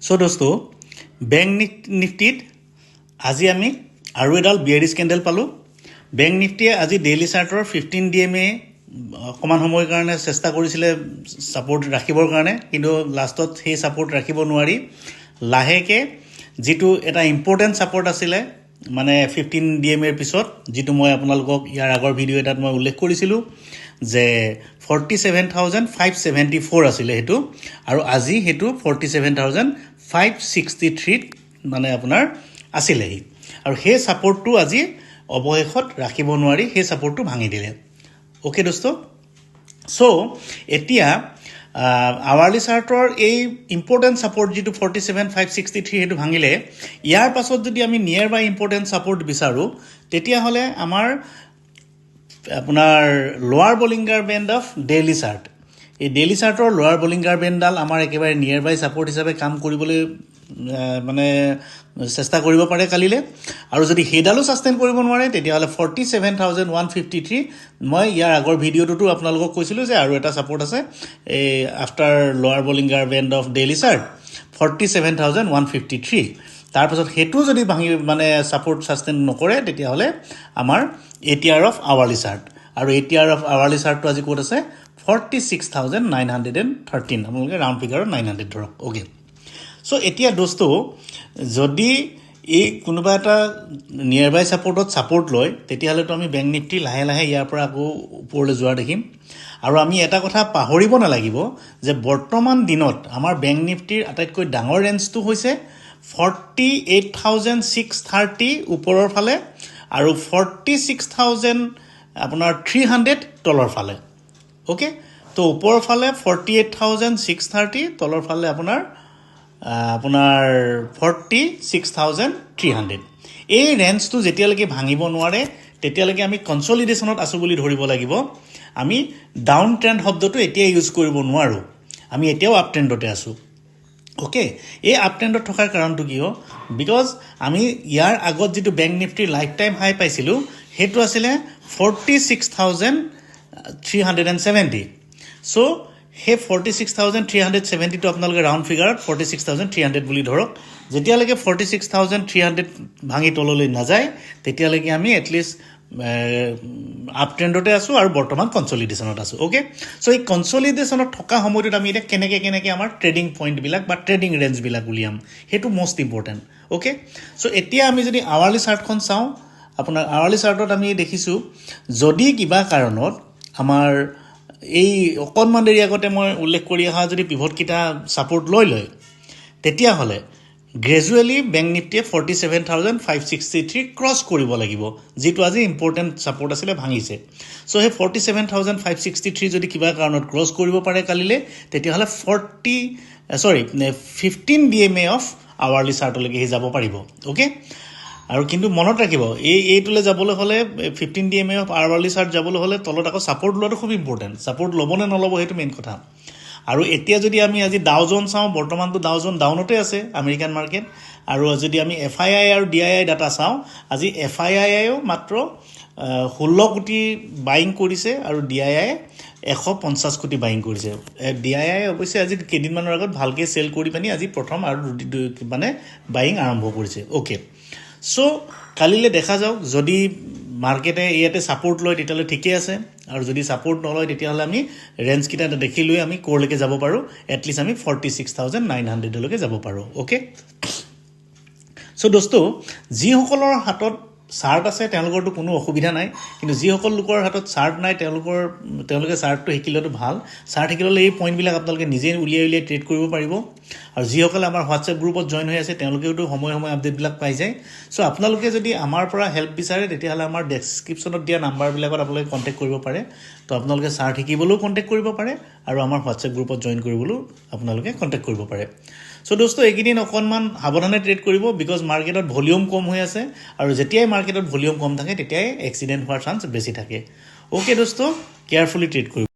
So দোস্তো bank নিফটিত আজি আমি আৰু এডাল বিয়াৰিছ কেণ্ডেল পালোঁ। বেংক নিফটিয়ে আজি ডেইলি চাৰ্টৰ 15 DMA অকণমান সময়ৰ কাৰণে চেষ্টা কৰিছিলে ছাপোৰ্ট ৰাখিবৰ কাৰণে, কিন্তু লাষ্টত সেই ছাপোৰ্ট ৰাখিব নোৱাৰি লাহেকৈ যিটো এটা ইম্পৰ্টেণ্ট ছাপোৰ্ট আছিলে মানে 15 DMAৰ পিছত, যিটো মই আপোনালোকক ইয়াৰ আগৰ ভিডিঅ' এটাত মই উল্লেখ কৰিছিলোঁ যে 47,574 আছিলে সেইটো, আৰু আজি সেইটো 47,563 মানে আপোনাৰ আছিলেহি, আৰু সেই ছাপোৰ্টটো আজি অৱশেষত ৰাখিব নোৱাৰি সেই ছাপোৰ্টটো ভাঙি দিলে। অ'কে দোস্ত, চ' এতিয়া আৱাৰলি চাৰ্টৰ এই ইম্পৰ্টেণ্ট ছাপোৰ্ট যিটো 47,563 সেইটো ভাঙিলে, ইয়াৰ পাছত যদি আমি নিয়াৰ বাই ইম্পৰ্টেণ্ট ছাপোৰ্ট বিচাৰোঁ তেতিয়াহ'লে আমাৰ আপোনাৰ লোৱাৰ বলিংগাৰ বেণ্ড অফ ডেইলি চাৰ্ট, এই ডেইলি চাৰ্টৰ লোৱাৰ বলিংগাৰ বেণ্ডডাল আমাৰ একেবাৰে নিয়াৰ বাই ছাপোৰ্ট হিচাপে কাম কৰিবলৈ মানে চেষ্টা কৰিব পাৰে কালিলৈ, আৰু যদি সেইডালো ছাষ্টেইন কৰিব নোৱাৰে তেতিয়াহ'লে 47,153 মই ইয়াৰ আগৰ ভিডিঅ'টোতো আপোনালোকক কৈছিলোঁ যে আৰু এটা ছাপোৰ্ট আছে এই আফটাৰ লোৱাৰ বলিংগাৰ বেণ্ড অফ ডেইলি চাৰ্ট 47,153, তাৰপাছত সেইটো যদি ভাঙি মানে ছাপোৰ্ট ছাষ্টেইন নকৰে তেতিয়াহ'লে আমাৰ ATR অফ আৱাৰলি চাৰ্ট, আৰু ATR অফ আৱাৰলি চাৰ্টটো আজি ক'ত আছে 46,913, আপোনালোকে ৰাউণ্ড ফিগাৰত 900 ধৰক। অ'কে, চ' এতিয়া দোস্ত যদি এই কোনোবা এটা নিয়াৰ বাই ছাপোৰ্টত ছাপোৰ্ট লয় তেতিয়াহ'লেতো আমি বেংক নিফটি লাহে লাহে ইয়াৰ পৰা আকৌ ওপৰলৈ যোৱা দেখিম, আৰু আমি এটা কথা পাহৰিব নালাগিব যে বৰ্তমান দিনত আমাৰ বেংক নিফটিৰ আটাইতকৈ ডাঙৰ ৰেঞ্জটো হৈছে 48,630 ওপৰৰ ফালে আৰু 46,000 আপোনাৰ 300 তলৰ ফালে। অ'কে, তো ওপৰৰ ফালে 48,630, তলৰ ফালে আপোনাৰ 46,300। এই ৰেঞ্জটো যেতিয়ালৈকে ভাঙিব নোৱাৰে তেতিয়ালৈকে আমি কনচলিডেশ্যনত আছোঁ বুলি ধৰিব লাগিব। আমি ডাউন ট্ৰেণ্ড শব্দটো এতিয়া ইউজ কৰিব নোৱাৰোঁ, আমি এতিয়াও আপ ট্ৰেণ্ডতে আছোঁ। অ'কে, এই আপ ট্ৰেণ্ডত থকাৰ কাৰণটো কিয়? বিকজ আমি ইয়াৰ আগত যিটো বেংক নিফটিৰ লাইফ টাইম হাই পাইছিলোঁ সেইটো আছিলে 46,370। চ' সেই 46,370টো আপোনালোকে ৰাউণ্ড ফিগাৰত 46,300 বুলি ধৰক। যেতিয়ালৈকে 46,300 ভাঙি তললৈ নাযায় তেতিয়ালৈকে আমি এটলিষ্ট আপ ট্ৰেণ্ডতে আছোঁ আৰু বৰ্তমান কনচলিডেশ্যনত আছোঁ। অ'কে, চ' এই কনচলিডেশ্যনত থকা সময়টোত আমি এতিয়া কেনেকৈ আমাৰ ট্ৰেডিং পইণ্টবিলাক বা ট্ৰেডিং ৰেঞ্জবিলাক উলিয়াম সেইটো মষ্ট ইম্পৰ্টেণ্ট। অ'কে, চ' এতিয়া আমি যদি আৱাৰলি চাৰ্টখন চাওঁ, আপোনাৰ আৱাৰলি চাৰ্টত আমি দেখিছোঁ যদি কিবা কাৰণত আমাৰ এই অকণমান দেৰি আগতে মই উল্লেখ কৰি অহা যদি পিভটকেইটা ছাপোৰ্ট লয় তেতিয়াহ'লে গ্ৰেজুৱেলি বেংক নিফটিয়ে 47,563 ক্ৰছ কৰিব লাগিব, যিটো আজি ইম্পৰ্টেণ্ট ছাপোৰ্ট আছিলে ভাঙিছে। চ' সেই 47,563 যদি কিবা কাৰণত ক্ৰছ কৰিব পাৰে কালিলৈ তেতিয়াহ'লে 15 DMA অফ আৱাৰলি চাৰ্টলৈকে সি যাব পাৰিব। অ'কে, আৰু কিন্তু মনত ৰাখিব এইটোলৈ যাবলৈ হ'লে 15 DMA অফ আৱাৰলি চাৰ্ট যাবলৈ হ'লে তলত আকৌ ছাপোৰ্ট লোৱাটো খুব ইম্পৰ্টেণ্ট। ছাপোৰ্ট ল'ব নে নল'ব সেইটো মেইন কথা। আৰু এতিয়া যদি আমি আজি ডাও জোন চাওঁ, বৰ্তমানটো ডাও জোন ডাউনতে আছে আমেৰিকান মাৰ্কেট, আৰু যদি আমি FII আৰু DII ডাটা চাওঁ, আজি FIIও মাত্ৰ 16 কোটি বাইং কৰিছে আৰু DII 150 কোটি বাইং কৰিছে। DII অৱশ্যে আজি কেইদিনমানৰ আগত ভালকৈ চেল কৰি পানি আজি প্ৰথম আৰু মানে বাইং আৰম্ভ কৰিছে। অ'কে, চ' কালিলৈ দেখা যাওক, যদি মাৰ্কেটে ইয়াতে ছাপোৰ্ট লয় তেতিয়াহ'লে ঠিকেই আছে, আৰু যদি ছাপোৰ্ট নলয় তেতিয়াহ'লে আমি ৰেঞ্জকেইটা দেখি লৈ আমি ক'ৰলৈকে যাব পাৰোঁ, এটলিষ্ট আমি 46,900লৈকে যাব পাৰোঁ। অ'কে, চ' দোস্ত যিসকলৰ হাতত চাৰ্ট আছে তেওঁলোকৰতো কোনো অসুবিধা নাই, কিন্তু যিসকল লোকৰ হাতত চাৰ্ট নাই তেওঁলোকে চাৰ্টটো শিকি লোৱাটো ভাল। চাৰ্ট শিকি ল'লে এই পইণ্টবিলাক আপোনালোকে নিজে উলিয়াই ট্ৰেড কৰিব পাৰিব, আৰু যিসকলে আমাৰ হোৱাটছএপ গ্ৰুপত জইন হৈ আছে তেওঁলোকেওতো সময়ে আপডেটবিলাক পাই যায়। চ' আপোনালোকে যদি আমাৰ পৰা হেল্প বিচাৰে তেতিয়াহ'লে আমাৰ ডেছক্ৰিপশ্যনত দিয়া নাম্বাৰবিলাকত আপোনালোকে কণ্টেক্ট কৰিব পাৰে। তো আপোনালোকে চাৰ্ট শিকিবলৈও কণ্টেক্ট কৰিব পাৰে আৰু আমাৰ হোৱাটছএপ গ্ৰুপত জইন কৰিবলৈও আপোনালোকে কণ্টেক্ট কৰিব পাৰে। চ' দোস্ত এইকেইদিন অকণমান সাৱধানে ট্ৰেড কৰিব, বিকজ মাৰ্কেটত ভলিউম কম হৈ আছে, আৰু যেতিয়াই মাৰ্কেটত ভলিউম কম থাকে তেতিয়াই এক্সিডেণ্ট হোৱাৰ চান্স বেছি থাকে। অ'কে দোস্ত, কেয়াৰফুলি ট্ৰেড কৰিব।